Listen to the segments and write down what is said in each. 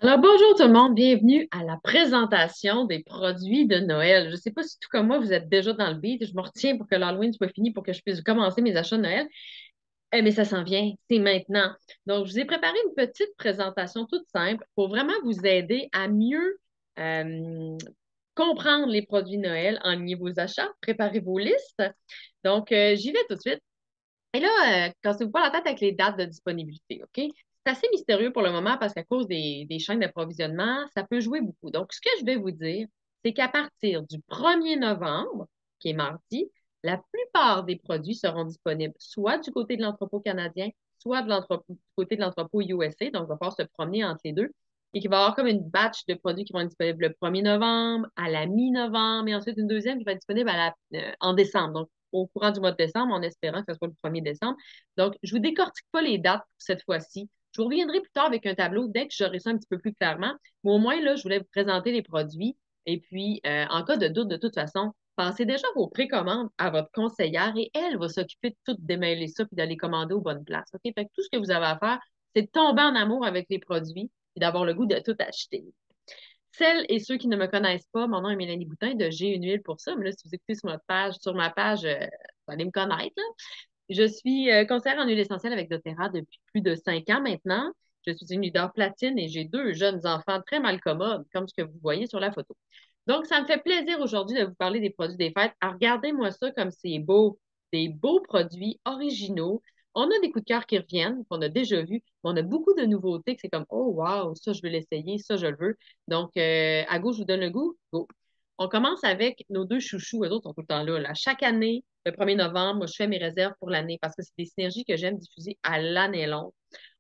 Alors, bonjour tout le monde, bienvenue à la présentation des produits de Noël. Je ne sais pas si tout comme moi, vous êtes déjà dans le beat. Je me retiens pour que l'Halloween soit fini pour que je puisse commencer mes achats de Noël. Mais ça s'en vient, c'est maintenant. Donc, je vous ai préparé une petite présentation toute simple pour vraiment vous aider à mieux euh, comprendre les produits Noël, enligner vos achats, préparer vos listes. Donc, j'y vais tout de suite. Et là, cassez-vous pas la tête avec les dates de disponibilité, OK? C'est assez mystérieux pour le moment parce qu'à cause des chaînes d'approvisionnement, ça peut jouer beaucoup. Donc, ce que je vais vous dire, c'est qu'à partir du 1er novembre, qui est mardi, la plupart des produits seront disponibles soit du côté de l'entrepôt canadien, soit du côté de l'entrepôt USA. Donc, on va pouvoir se promener entre les deux. Et qu'il va y avoir comme une batch de produits qui vont être disponibles le 1er novembre, à la mi-novembre, et ensuite une deuxième qui va être disponible en décembre. Donc, au courant du mois de décembre, en espérant que ce soit le 1er décembre. Donc, je vous décortique pas les dates cette fois-ci. Je vous reviendrai plus tard avec un tableau dès que j'aurai ça un petit peu plus clairement. Mais au moins, là, je voulais vous présenter les produits. Et puis, en cas de doute, de toute façon, pensez déjà vos précommandes à votre conseillère et elle va s'occuper de tout démêler ça puis d'aller commander aux bonnes places. OK? Fait que tout ce que vous avez à faire, c'est de tomber en amour avec les produits et d'avoir le goût de tout acheter. Celles et ceux qui ne me connaissent pas, mon nom est Mélanie Boutin de J'ai une huile pour ça. Mais là, si vous écoutez sur ma page, vous allez me connaître, là. Je suis conseillère en huile essentielle avec doTERRA depuis plus de 5 ans maintenant. Je suis une leader platine et j'ai deux jeunes enfants très malcommodes, comme ce que vous voyez sur la photo. Donc, ça me fait plaisir aujourd'hui de vous parler des produits des fêtes. Alors, regardez-moi ça comme c'est beau. Des beaux produits originaux. On a des coups de cœur qui reviennent, qu'on a déjà vus, mais on a beaucoup de nouveautés que c'est comme, oh, wow, ça, je veux l'essayer, ça, je le veux. Donc, à gauche, je vous donne le goût. Go. On commence avec nos deux chouchous. Eux autres sont tout le temps là, là. Chaque année, le 1er novembre, moi, je fais mes réserves pour l'année parce que c'est des synergies que j'aime diffuser à l'année longue.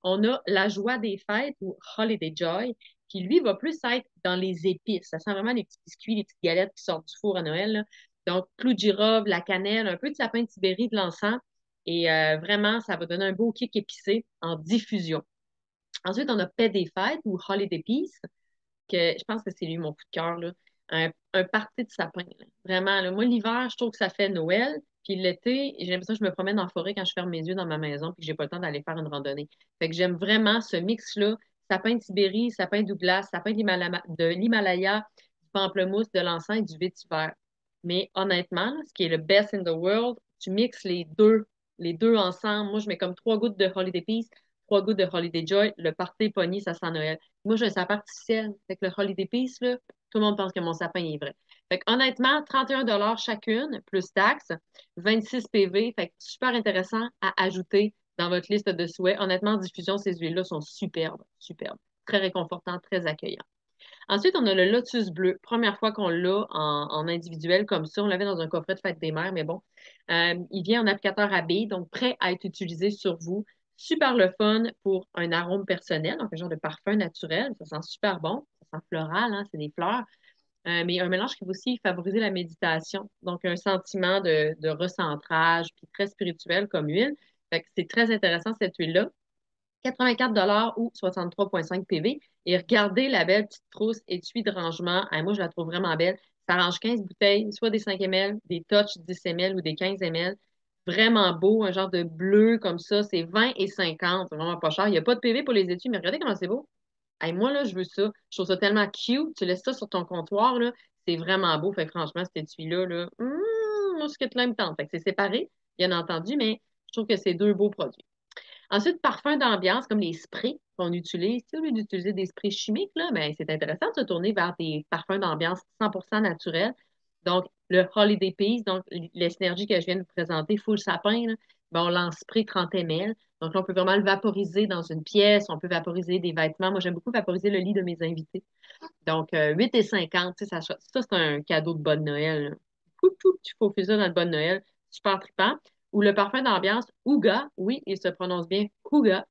On a la joie des fêtes ou Holiday Joy, qui lui va plus être dans les épices. Ça sent vraiment les petits biscuits, les petites galettes qui sortent du four à Noël, là. Donc, clou de girofle, la cannelle, un peu de sapin de Sibérie, de l'encens. Et vraiment, ça va donner un beau kick épicé en diffusion. Ensuite, on a Paix des fêtes ou Holiday Peace, que je pense que c'est lui mon coup de cœur, là. Un party de sapin, là. Vraiment, là. Moi, l'hiver, je trouve que ça fait Noël. Puis l'été, j'ai l'impression que je me promène en forêt quand je ferme mes yeux dans ma maison puis que j'ai pas le temps d'aller faire une randonnée. Fait que j'aime vraiment ce mix-là. Sapin de Sibérie, sapin Douglas, sapin de l'Himalaya, du pamplemousse, de l'encens et du vétiver. Mais honnêtement, là, ce qui est le best in the world, tu mixes les deux ensemble. Moi, je mets comme 3 gouttes de Holiday Peace, 3 gouttes de Holiday Joy. Le party pogné, ça sent Noël. Moi, j'ai un sapin artificiel. Fait que le Holiday Peace, là, tout le monde pense que mon sapin est vrai. Fait que, honnêtement, 31 chacune, plus taxes, 26 PV. Fait que super intéressant à ajouter dans votre liste de souhaits. Honnêtement, en diffusion, ces huiles-là sont superbes, superbes. Très réconfortantes, très accueillantes. Ensuite, on a le Lotus bleu. Première fois qu'on l'a en individuel comme ça. On l'avait dans un coffret de fête des mères, mais bon. Il vient en applicateur à billes, donc prêt à être utilisé sur vous. Super le fun pour un arôme personnel, donc un genre de parfum naturel. Ça sent super bon. Ça sent floral, hein, c'est des fleurs. Mais un mélange qui va aussi favoriser la méditation. Donc, un sentiment de recentrage, puis très spirituel comme huile. Fait que c'est très intéressant, cette huile-là. 84 ou 63,5 PV. Et regardez la belle petite trousse étui de rangement. Ah, moi, je la trouve vraiment belle. Ça range 15 bouteilles, soit des 5 ml, des Touch 10 ml ou des 15 ml. Vraiment beau, un genre de bleu comme ça. C'est 20 et 50. C'est vraiment pas cher. Il n'y a pas de PV pour les étuis, mais regardez comment c'est beau. Hey, moi, là, je veux ça. Je trouve ça tellement cute. Tu laisses ça sur ton comptoir, là. C'est vraiment beau. Fait que franchement, cet étui-là, là, moi, ce que tu me tente. Fait que c'est séparé, bien entendu, mais je trouve que c'est deux beaux produits. Ensuite, parfums d'ambiance, comme les sprays qu'on utilise. Tu sais, au lieu d'utiliser des sprays chimiques, là, ben, c'est intéressant de se tourner vers des parfums d'ambiance 100% naturels. Donc, le Holiday Peace, donc les synergies que je viens de vous présenter, full sapin, là, ben, on lance spray 30 ml. Donc, là, on peut vraiment le vaporiser dans une pièce, on peut vaporiser des vêtements. Moi, j'aime beaucoup vaporiser le lit de mes invités. Donc, 8 et 50, tu sais, ça c'est un cadeau de bonne Noël, là. Tu faufiles ça dans le bonne Noël. Super trippant. Ou le parfum d'ambiance Ouga, oui, il se prononce bien Ouga.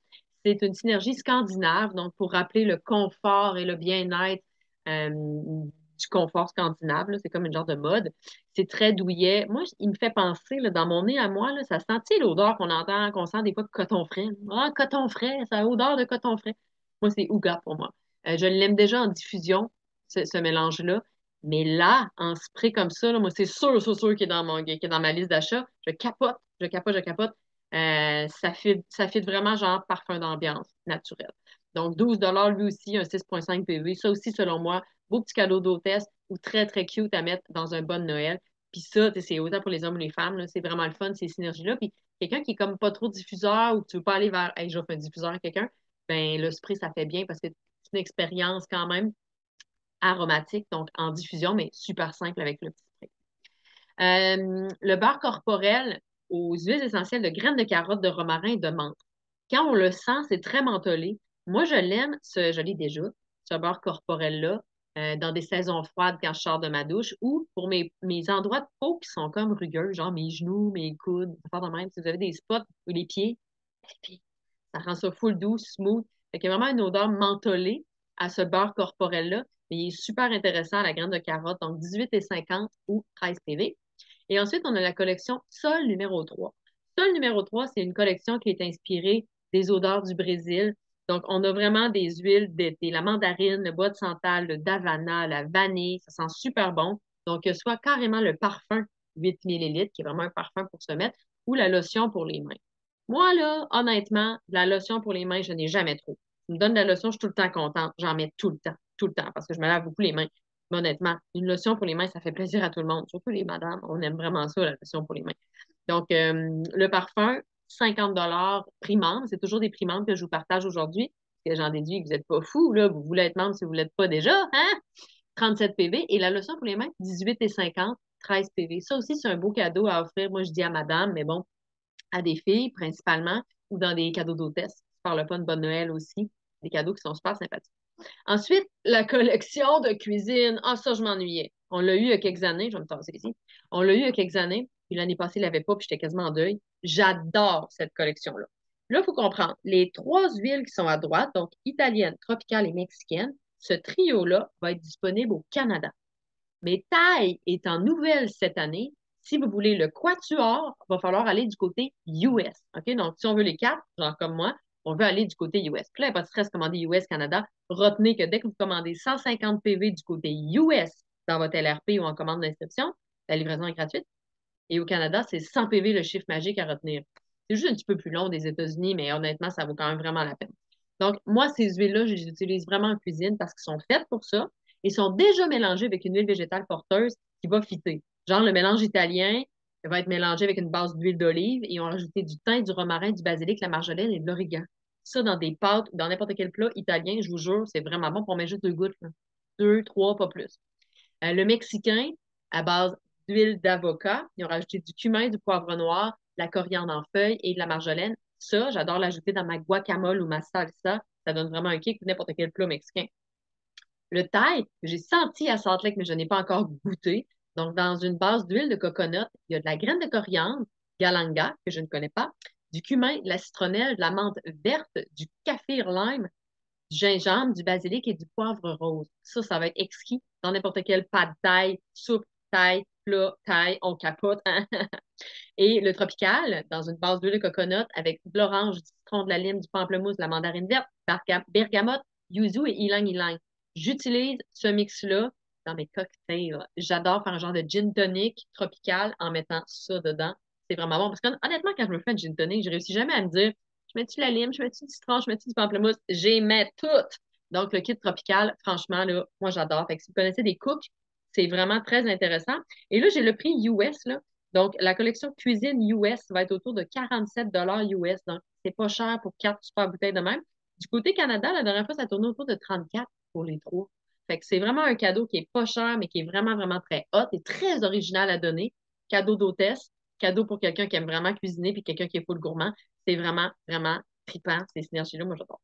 C'est une synergie scandinave, donc pour rappeler le confort et le bien-être du confort scandinave, là. C'est comme une genre de mode. C'est très douillet. Moi, il me fait penser, là, dans mon nez à moi, là, ça sent, tu sais, l'odeur qu'on entend, qu'on sent des fois coton frais. Ah, coton frais, ça a odeur de coton frais. Moi, c'est Ouga pour moi. Je l'aime déjà en diffusion, ce mélange-là. Mais là, en spray comme ça, là, moi, c'est sûr qui est dans ma liste d'achat. Je capote, je capote, je capote. Ça fit vraiment genre parfum d'ambiance naturel. Donc, 12 lui aussi, un 6,5 PV. Ça aussi, selon moi, beau petit cadeau d'hôtesse ou très, très cute à mettre dans un bon Noël. Puis ça, c'est autant pour les hommes ou les femmes, c'est vraiment le fun, ces synergies-là. Puis quelqu'un qui est comme pas trop diffuseur ou que tu veux pas aller vers, hey, j'offre un diffuseur à quelqu'un, ben le spray, ça fait bien parce que c'est une expérience quand même aromatique, donc en diffusion, mais super simple avec le petit spray. Le beurre corporel aux huiles essentielles de graines de carotte, de romarin et de menthe. Quand on le sent, c'est très mentholé. Moi, je l'aime, je l'ai déjà, ce beurre corporel-là, dans des saisons froides quand je sors de ma douche ou pour mes endroits de peau qui sont comme rugueux, genre mes genoux, mes coudes, ça de même. Si vous avez des spots ou les pieds, ça rend ça full doux, smooth. Fait qu'il y a vraiment une odeur mentholée à ce beurre corporel-là, mais il est super intéressant à la graine de carotte, donc 18,50 ou 13 PV. Et ensuite, on a la collection Sol numéro 3. Sol numéro 3, c'est une collection qui est inspirée des odeurs du Brésil. Donc, on a vraiment des huiles d'été, la mandarine, le bois de santal, le davana, la vanille, ça sent super bon. Donc, soit carrément le parfum 8 millilitres, qui est vraiment un parfum pour se mettre, ou la lotion pour les mains. Moi, là, honnêtement, la lotion pour les mains, je n'ai jamais trop. Tu me donnes de la lotion, je suis tout le temps contente. J'en mets tout le temps, parce que je me lave beaucoup les mains. Mais honnêtement, une lotion pour les mains, ça fait plaisir à tout le monde, surtout les madames. On aime vraiment ça, la lotion pour les mains. Donc, le parfum, 50 prix membre. C'est toujours des prix membres que je vous partage aujourd'hui. Parce que j'en déduis que vous n'êtes pas fous, là. Vous voulez être membre si vous ne l'êtes pas déjà, hein? 37 PV. Et la lotion pour les mains, 18,50, 13 PV. Ça aussi, c'est un beau cadeau à offrir. Moi, je dis à madame, mais bon, à des filles principalement, ou dans des cadeaux d'hôtesse. Je parle pas de bonne Noël aussi. Des cadeaux qui sont super sympathiques. Ensuite, la collection de cuisine. Ah, ça, je m'ennuyais. On l'a eu il y a quelques années. Je vais me tasser ici. On l'a eu il y a quelques années. Puis l'année passée, il l'avait pas, puis j'étais quasiment en deuil. J'adore cette collection-là. Là, il faut comprendre. Les trois huiles qui sont à droite, donc italienne, tropicale et mexicaine, ce trio-là va être disponible au Canada. Mais Thaï est en nouvelle cette année. Si vous voulez le quatuor, il va falloir aller du côté US. OK? Donc, si on veut les quatre, genre comme moi, on veut aller du côté US. Puis là, il n'y a pas de stress, commander US, Canada. Retenez que dès que vous commandez 150 PV du côté US dans votre LRP ou en commande d'inscription, la livraison est gratuite. Et au Canada, c'est 100 PV le chiffre magique à retenir. C'est juste un petit peu plus long des États-Unis, mais honnêtement, ça vaut quand même vraiment la peine. Donc, moi, ces huiles-là, je les utilise vraiment en cuisine parce qu'elles sont faites pour ça et sont déjà mélangées avec une huile végétale porteuse qui va fitter. Genre, le mélange italien va être mélangé avec une base d'huile d'olive et on va rajouter du thym, du romarin, du basilic, la marjolaine et de l'origan. Ça, dans des pâtes ou dans n'importe quel plat italien, je vous jure, c'est vraiment bon. On met juste 2 gouttes, là. 2, 3, pas plus. Le mexicain, à base d'huile d'avocat, ils ont rajouté du cumin, du poivre noir, de la coriandre en feuilles et de la marjolaine. Ça, j'adore l'ajouter dans ma guacamole ou ma salsa. Ça donne vraiment un kick, n'importe quel plat mexicain. Le thaï, j'ai senti à Salt Lake, mais je n'ai pas encore goûté. Donc, dans une base d'huile de coconut, il y a de la graine de coriandre, galanga, que je ne connais pas, du cumin, de la citronnelle, de la menthe verte, du kaffir lime, du gingembre, du basilic et du poivre rose. Ça va être exquis dans n'importe quel pad thaï, soupe thaï, plat thaï, on capote. Hein? Et le tropical, dans une base d'huile de coconut avec de l'orange, du citron, de la lime, du pamplemousse, de la mandarine verte, bergamote, yuzu et ylang ylang. J'utilise ce mix-là dans mes cocktails. J'adore faire un genre de gin tonic tropical en mettant ça dedans. C'est vraiment bon. Parce qu'honnêtement, quand je me fais un gin tonic, je réussis jamais à me dire je mets-tu la lime, je mets-tu du citron, je mets-tu du pamplemousse. J'y mets tout. Donc, le kit tropical, franchement, là, moi, j'adore. Fait que si vous connaissez des cooks, c'est vraiment très intéressant. Et là, j'ai le prix US, là. Donc, la collection cuisine US va être autour de 47 US. Donc, c'est pas cher pour quatre super bouteilles de même. Du côté Canada, la dernière fois, ça tournait autour de 34 pour les trois. Fait que c'est vraiment un cadeau qui est pas cher, mais qui est vraiment, vraiment très hot et très original à donner. Cadeau d'hôtesse, cadeau pour quelqu'un qui aime vraiment cuisiner puis quelqu'un qui est full gourmand. C'est vraiment, vraiment trippant, ces synergies-là. Moi, j'adore.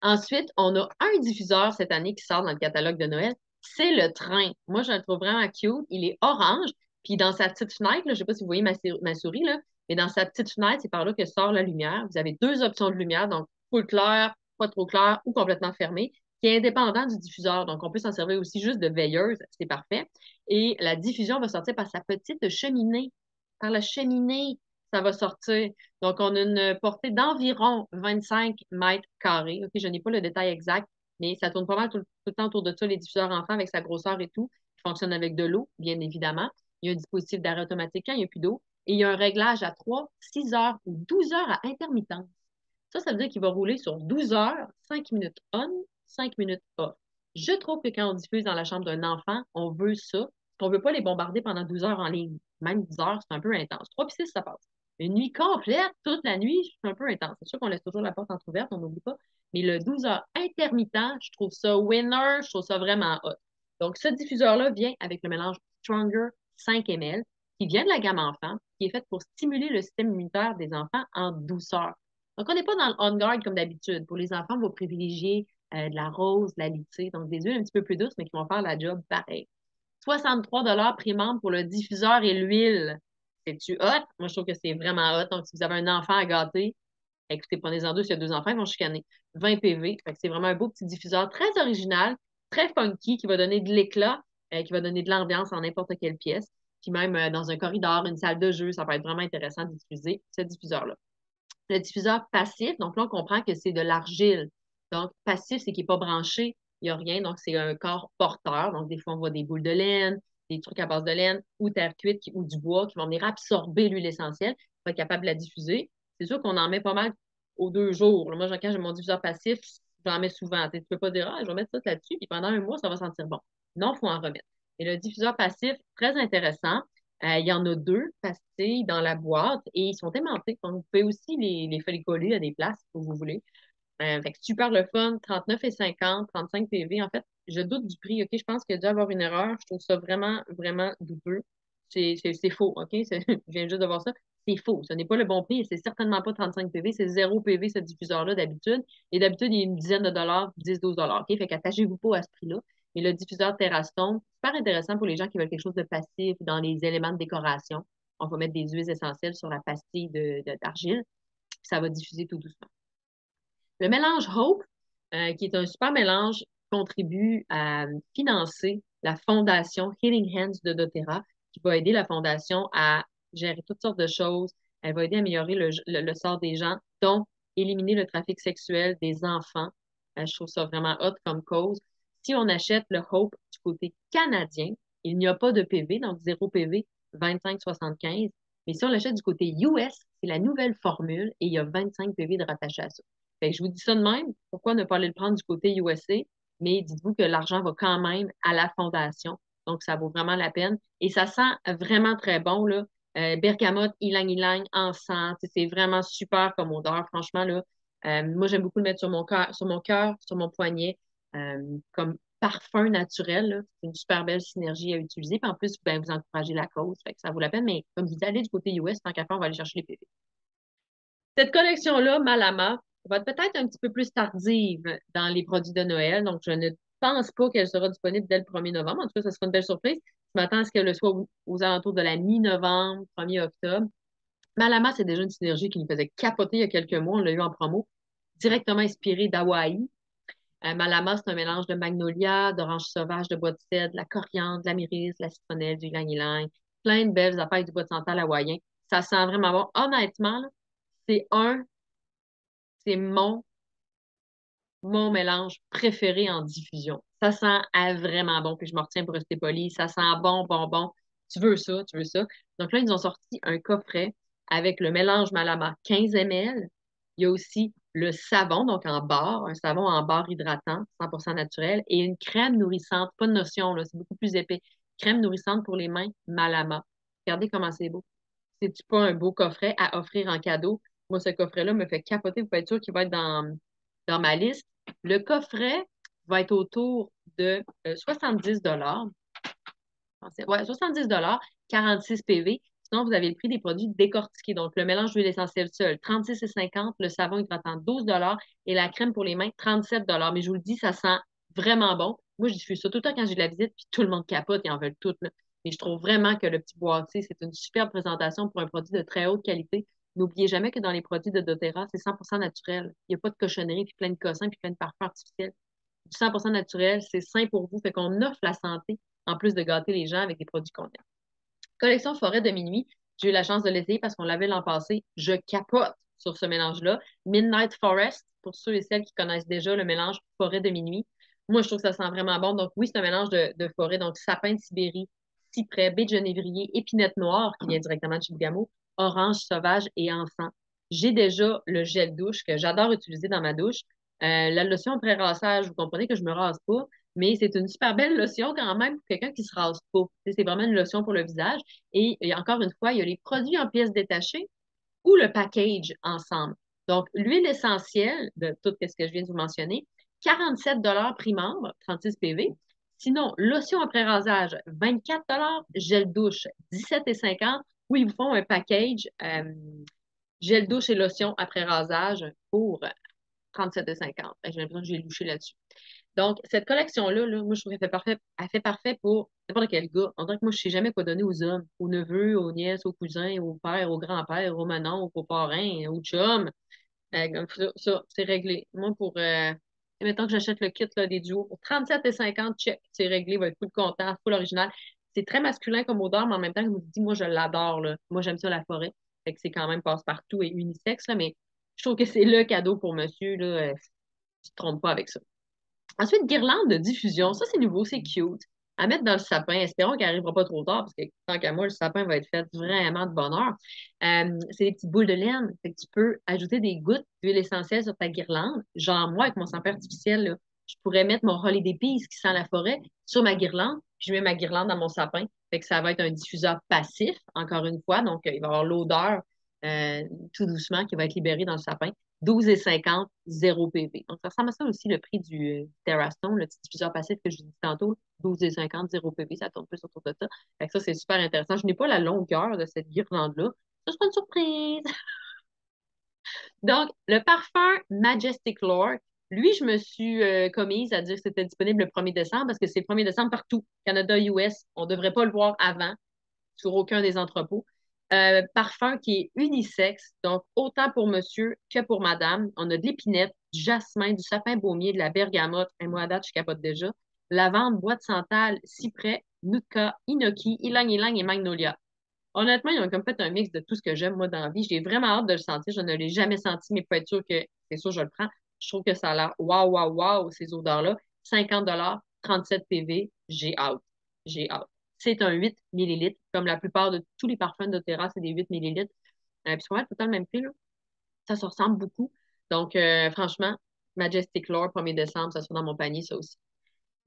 Ensuite, on a un diffuseur cette année qui sort dans le catalogue de Noël. C'est le train. Moi, je le trouve vraiment cute. Il est orange. Puis dans sa petite fenêtre, là, je ne sais pas si vous voyez ma souris, là, mais dans sa petite fenêtre, c'est par là que sort la lumière. Vous avez deux options de lumière, donc full clair, pas trop clair ou complètement fermé, qui est indépendant du diffuseur. Donc, on peut s'en servir aussi juste de veilleuse. C'est parfait. Et la diffusion va sortir par sa petite cheminée. Par la cheminée, ça va sortir. Donc, on a une portée d'environ 25 mètres carrés. OK, je n'ai pas le détail exact, mais ça tourne pas mal tout le temps autour de ça, les diffuseurs enfants avec sa grosseur et tout, qui fonctionne avec de l'eau, bien évidemment. Il y a un dispositif d'arrêt automatique quand il n'y a plus d'eau. Et il y a un réglage à 3, 6 heures ou 12 heures à intermittence. Ça veut dire qu'il va rouler sur 12 heures, 5 minutes on, 5 minutes off. Je trouve que quand on diffuse dans la chambre d'un enfant, on veut ça. On ne veut pas les bombarder pendant 12 heures en ligne. Même 10 heures, c'est un peu intense. 3 puis 6, ça passe. Une nuit complète, toute la nuit, c'est un peu intense. C'est sûr qu'on laisse toujours la porte entrouverte, on n'oublie pas. Mais le 12 heures intermittent, je trouve ça winner, je trouve ça vraiment hot. Donc, ce diffuseur-là vient avec le mélange Stronger 5 ml, qui vient de la gamme enfant, qui est fait pour stimuler le système immunitaire des enfants en douceur. Donc, on n'est pas dans le on-guard comme d'habitude. Pour les enfants, on va privilégier de la rose, de la litchi, donc des huiles un petit peu plus douces, mais qui vont faire la job pareil. 63 prix membre pour le diffuseur et l'huile. C'est-tu hot? Moi, je trouve que c'est vraiment hot. Donc, si vous avez un enfant à gâter, écoutez, prenez-en deux. S'il y a deux enfants, ils vont chicaner. 20 PV. Fait que c'est vraiment un beau petit diffuseur très original, très funky, qui va donner de l'éclat, qui va donner de l'ambiance en n'importe quelle pièce. Puis même dans un corridor, une salle de jeu, ça peut être vraiment intéressant d'utiliser ce diffuseur-là. Le diffuseur passif, donc là, on comprend que c'est de l'argile. Donc, passif, c'est qu'il n'est pas branché, il n'y a rien, donc c'est un corps porteur. Donc, des fois, on voit des boules de laine, des trucs à base de laine ou terre cuite ou du bois qui vont venir absorber l'huile essentielle pour être capable de la diffuser. C'est sûr qu'on en met pas mal aux 2 jours. Moi, quand j'ai mon diffuseur passif, j'en mets souvent. Tu ne peux pas dire, ah, je vais mettre ça là-dessus, puis pendant un mois, ça va sentir bon. Non, il faut en remettre. Et le diffuseur passif, très intéressant. Il y en a deux pastilles dans la boîte et ils sont aimantés. Donc, vous pouvez aussi les faire coller à des places où vous voulez. Fait que super le fun, 39,50, 35 PV. En fait, je doute du prix, OK? Je pense qu'il y a dû avoir une erreur. Je trouve ça vraiment, vraiment douteux. C'est faux, OK? Je viens juste de voir ça. C'est faux. Ce n'est pas le bon prix et c'est certainement pas 35 PV. C'est 0 PV, ce diffuseur-là, d'habitude. Et d'habitude, il y a une dizaine de dollars, 10, 12 dollars, OK? Fait qu'attachez-vous pas à ce prix-là. Mais le diffuseur Terrastone, super intéressant pour les gens qui veulent quelque chose de passif dans les éléments de décoration. On va mettre des huiles essentielles sur la pastille d'argile. Ça va diffuser tout doucement. Le mélange Hope, qui est un super mélange, contribue à financer la fondation Healing Hands de doTERRA, qui va aider la fondation à gérer toutes sortes de choses. Elle va aider à améliorer le sort des gens, dont éliminer le trafic sexuel des enfants. Je trouve ça vraiment hot comme cause. Si on achète le Hope du côté canadien, il n'y a pas de PV, donc 0 PV, 25,75. Mais si on l'achète du côté US, c'est la nouvelle formule et il y a 25 PV de rattaché à ça. Fait que je vous dis ça de même. Pourquoi ne pas aller le prendre du côté USA? Mais dites-vous que l'argent va quand même à la fondation. Donc, ça vaut vraiment la peine. Et ça sent vraiment très bon, là. Bergamote, ylang-ylang, encens. C'est vraiment super comme odeur. Franchement, là, moi, j'aime beaucoup le mettre sur mon poignet, comme parfum naturel, là. C'est une super belle synergie à utiliser. Puis en plus, ben, vous encouragez la cause. Fait que ça vaut la peine. Mais comme je vous dis, allez du côté US, tant qu'à faire, on va aller chercher les PV. Cette collection-là, Malama, va être peut-être un petit peu plus tardive dans les produits de Noël. Donc, je ne pense pas qu'elle sera disponible dès le 1er novembre. En tout cas, ça sera une belle surprise. Je m'attends à ce qu'elle le soit aux alentours de la mi-novembre, 1er octobre. Malama, c'est déjà une synergie qui nous faisait capoter il y a quelques mois. On l'a eu en promo, directement inspiré d'Hawaï. Malama, c'est un mélange de magnolia, d'orange sauvage, de bois de cèdre, de la coriandre, de la myrrhise, de la citronnelle, du ylang-ylang. Plein de belles affaires du bois de santal hawaïen. Ça sent vraiment bon. Honnêtement, là, c'est un c'est mon mélange préféré en diffusion. Ça sent vraiment bon, puis je me retiens pour rester poli. Ça sent bon, bon, bon. Tu veux ça, tu veux ça. Donc là, ils ont sorti un coffret avec le mélange Malama 15 ml. Il y a aussi le savon, donc en barre, un savon en barre hydratant, 100% naturel, et une crème nourrissante, pas de notion, là, c'est beaucoup plus épais. Crème nourrissante pour les mains Malama. Regardez comment c'est beau. C'est-tu pas un beau coffret à offrir en cadeau? Moi, ce coffret-là me fait capoter. Vous pouvez être sûr qu'il va être dans ma liste. Le coffret va être autour de 70 ouais, 70 46 PV. Sinon, vous avez le prix des produits décortiqués. Donc, le mélange d'huile essentielle seul, 36,50. Le savon hydratant, 12 et la crème pour les mains, 37 Mais je vous le dis, ça sent vraiment bon. Moi, je diffuse ça tout le temps quand j'ai de la visite, puis tout le monde capote, ils en veulent toutes, là. Mais je trouve vraiment que le petit boîtier, c'est une superbe présentation pour un produit de très haute qualité. N'oubliez jamais que dans les produits de doTERRA, c'est 100% naturel. Il n'y a pas de cochonnerie, puis plein de cossins, puis plein de parfums artificiels. Du 100% naturel, c'est sain pour vous. Fait qu'on offre la santé en plus de gâter les gens avec des produits qu'on aime. Collection Forêt de minuit. J'ai eu la chance de l'essayer parce qu'on l'avait l'an passé. Je capote sur ce mélange-là. Midnight Forest, pour ceux et celles qui connaissent déjà le mélange Forêt de minuit. Moi, je trouve que ça sent vraiment bon. Donc, oui, c'est un mélange de forêt. Donc, sapin de Sibérie, cyprès, baie de genévrier, épinette noire qui vient directement de chez Bugamo, orange sauvage et encens. J'ai déjà le gel douche que j'adore utiliser dans ma douche. La lotion après rasage, vous comprenez que je me rase pas, mais c'est une super belle lotion quand même pour quelqu'un qui se rase pas. Tu sais, c'est vraiment une lotion pour le visage. Et encore une fois, il y a les produits en pièces détachées ou le package ensemble. Donc, l'huile essentielle de tout ce que je viens de vous mentionner, 47 prix membre, 36 PV. Sinon, lotion après rasage, 24 gel douche, 17,50 ou ils vous font un package gel douche et lotion après rasage pour 37,50. J'ai l'impression que j'ai louché là-dessus. Donc, cette collection-là, là, moi, je trouve qu'elle fait parfait, elle fait parfait pour n'importe quel gars. On dirait que moi, je sais jamais quoi donner aux hommes, aux neveux, aux nièces, aux cousins, aux pères, aux grands-pères, aux manons, aux parrains, aux chums. Comme ça, c'est réglé. Moi, mettons que j'achète le kit là, des duos, pour 37,50, check, c'est réglé, va être full content, full original. C'est très masculin comme odeur, mais en même temps, je vous dis, moi, je l'adore, là. Moi, j'aime ça, la forêt. Fait que c'est quand même passe-partout et unisexe, là, mais je trouve que c'est le cadeau pour monsieur, là. Tu te trompes pas avec ça. Ensuite, guirlande de diffusion. Ça, c'est nouveau, c'est cute. À mettre dans le sapin. Espérons qu'elle n'arrivera pas trop tard, parce que tant qu'à moi, le sapin va être fait vraiment de bonne heure. C'est des petites boules de laine. Fait que tu peux ajouter des gouttes d'huile essentielle sur ta guirlande. Genre, moi, avec mon sapin artificiel, là, je pourrais mettre mon Holiday Peace qui sent la forêt sur ma guirlande, puis je mets ma guirlande dans mon sapin. Fait que ça va être un diffuseur passif, encore une fois. Donc, il va y avoir l'odeur euh, tout doucement qui va être libérée dans le sapin. 12,50, 0 PV. Donc, ça ressemble à ça aussi le prix du Terrastone, le petit diffuseur passif que je vous dis tantôt. 12,50, 0 PV, ça tourne plus autour de ça. Fait que ça, c'est super intéressant. Je n'ai pas la longueur de cette guirlande-là. Ça sera une surprise. Donc, le parfum Majestic Lore, lui, je me suis commise à dire que c'était disponible le 1er décembre parce que c'est le 1er décembre partout. Canada, US, on ne devrait pas le voir avant sur aucun des entrepôts. Parfum qui est unisexe, donc autant pour monsieur que pour madame. On a de l'épinette, du jasmin, du sapin baumier, de la bergamote, et moi à date, je capote déjà. Lavande, bois de santal, cyprès, nutka, inoki, ylang-ylang et magnolia. Honnêtement, ils ont comme fait un mix de tout ce que j'aime, moi, dans la vie. J'ai vraiment hâte de le sentir. Je ne l'ai jamais senti, mais pour être sûr que c'est sûr, je le prends. Je trouve que ça a l'air waouh, waouh, waouh, ces odeurs-là. 50 37 PV, j'ai hâte. J'ai hâte. C'est un 8 millilitres, comme la plupart de tous les parfums d'Otera, c'est des 8 millilitres. Puis c'est pas mal tout le temps le même prix, là. Ça se ressemble beaucoup. Donc, franchement, Majestic Lore, 1er décembre, ça sera dans mon panier, ça aussi.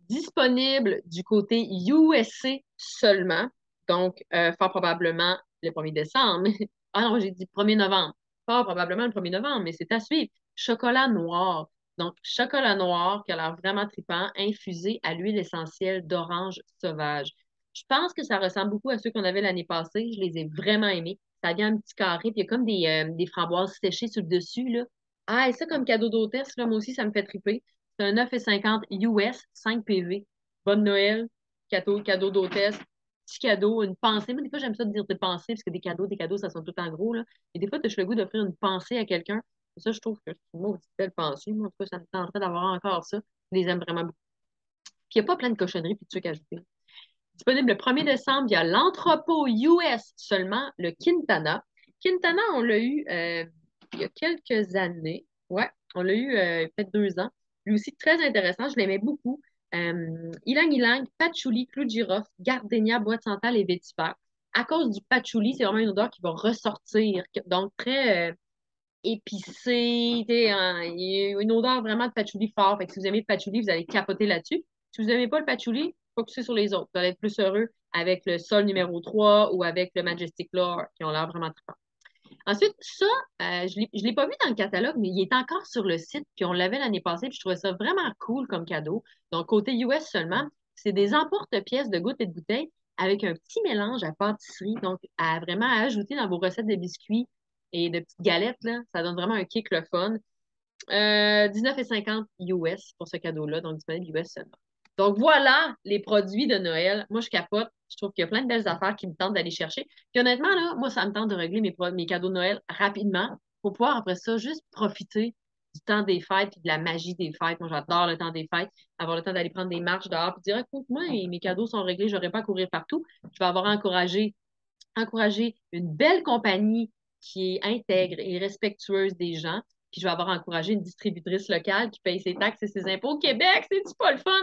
Disponible du côté USA seulement. Donc, fort probablement le 1er décembre. Ah non, j'ai dit 1er novembre. Fort probablement le 1er novembre, mais c'est à suivre. Chocolat noir. Donc, chocolat noir qui a l'air vraiment trippant, infusé à l'huile essentielle d'orange sauvage. Je pense que ça ressemble beaucoup à ceux qu'on avait l'année passée. Je les ai vraiment aimés. Ça vient un petit carré, puis il y a comme des framboises séchées sur le dessus, là. Ah, et ça, comme cadeau d'hôtesse, là, moi aussi, ça me fait triper. C'est un 9,50 US, 5 PV. Bonne Noël, cadeau d'hôtesse, petit cadeau, une pensée. Moi, des fois, j'aime ça de dire des pensées, parce que des cadeaux, ça sonne tout en gros, là. Et des fois, tu as le goût d'offrir une pensée à quelqu'un. Ça, je trouve que c'est une maudite belle pensée. Moi, en tout cas, ça me tenterait d'avoir encore ça. Je les aime vraiment beaucoup. Puis, il n'y a pas plein de cochonneries puis de trucs à ajouter. Disponible le 1er décembre, il y a l'entrepôt US seulement, le Quintana. Quintana, on l'a eu il y a quelques années. Ouais, on l'a eu peut-être 2 ans. Lui aussi, très intéressant. Je l'aimais beaucoup. Ylang Ylang, patchouli, clou de girofle, gardénia, bois de santal et vétiver. À cause du patchouli, c'est vraiment une odeur qui va ressortir. Donc, très épicée. Il y a une odeur vraiment de patchouli fort. Fait que si vous aimez le patchouli, vous allez capoter là-dessus. Si vous n'aimez pas le patchouli, focussez sur les autres. Vous allez être plus heureux avec le sol numéro 3 ou avec le Majestic Lore qui ont l'air vraiment très forts. Ensuite, ça, je l'ai pas vu dans le catalogue, mais il est encore sur le site, puis on l'avait l'année passée, puis je trouvais ça vraiment cool comme cadeau. Donc, côté US seulement, c'est des emporte-pièces de gouttes et de bouteilles avec un petit mélange à pâtisserie, donc à vraiment ajouter dans vos recettes de biscuits et de petites galettes, là. Ça donne vraiment un kick le fun. 19,50 US pour ce cadeau-là, donc disponible US seulement. Donc voilà les produits de Noël. Moi, je capote. Je trouve qu'il y a plein de belles affaires qui me tentent d'aller chercher. Puis honnêtement, là, moi, ça me tente de régler mes cadeaux de Noël rapidement pour pouvoir, après ça, juste profiter du temps des fêtes et de la magie des fêtes. Moi, j'adore le temps des fêtes. Avoir le temps d'aller prendre des marches dehors et dire, écoute, moi, mes cadeaux sont réglés, je n'aurai pas à courir partout. Je vais avoir encouragé une belle compagnie qui est intègre et respectueuse des gens. puis je vais avoir encouragé une distributrice locale qui paye ses taxes et ses impôts au Québec. C'est-tu pas le fun?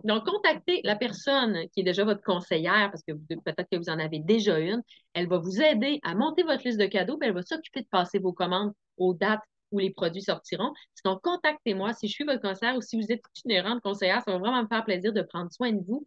Donc, contactez la personne qui est déjà votre conseillère, parce que peut-être que vous en avez déjà une. Elle va vous aider à monter votre liste de cadeaux, puis elle va s'occuper de passer vos commandes aux dates où les produits sortiront. Donc, contactez-moi si je suis votre conseillère ou si vous êtes itinérante conseillère. Ça va vraiment me faire plaisir de prendre soin de vous.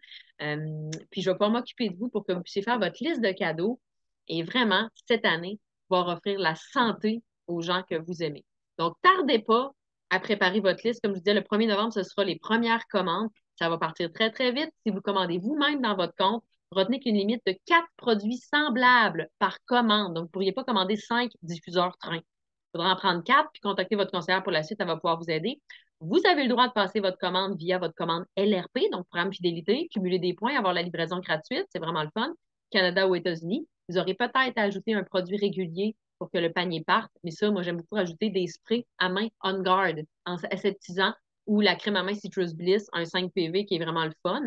Puis, je vais pouvoir m'occuper de vous pour que vous puissiez faire votre liste de cadeaux et vraiment, cette année, pouvoir offrir la santé aux gens que vous aimez. Donc, tardez pas à préparer votre liste. Comme je vous disais, le 1er novembre, ce sera les premières commandes. Ça va partir très, très vite. Si vous commandez vous-même dans votre compte, retenez qu'une limite de 4 produits semblables par commande. Donc, vous ne pourriez pas commander 5 diffuseurs train. Il faudra en prendre 4 puis contacter votre conseillère pour la suite. Elle va pouvoir vous aider. Vous avez le droit de passer votre commande via votre commande LRP, donc programme fidélité, cumuler des points, avoir la livraison gratuite. C'est vraiment le fun. Canada ou États-Unis. Vous aurez peut-être à ajouter un produit régulier pour que le panier parte. Mais ça, moi, j'aime beaucoup rajouter des sprays à main On Guard en aseptisant ou la crème à main Citrus Bliss, un 5 PV qui est vraiment le fun.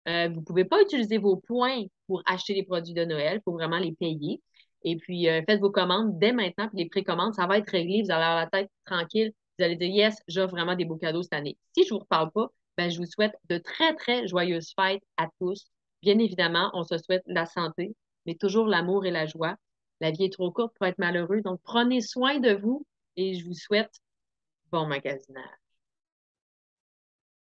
Vous ne pouvez pas utiliser vos points pour acheter les produits de Noël. Il faut vraiment les payer. Et puis, faites vos commandes dès maintenant. Puis les précommandes, ça va être réglé. Vous allez avoir la tête tranquille. Vous allez dire, yes, j'offre vraiment des beaux cadeaux cette année. Si je ne vous reparle pas, ben, je vous souhaite de très, très joyeuses fêtes à tous. Bien évidemment, on se souhaite la santé, mais toujours l'amour et la joie. La vie est trop courte pour être malheureux. Donc, prenez soin de vous et je vous souhaite bon magasinage.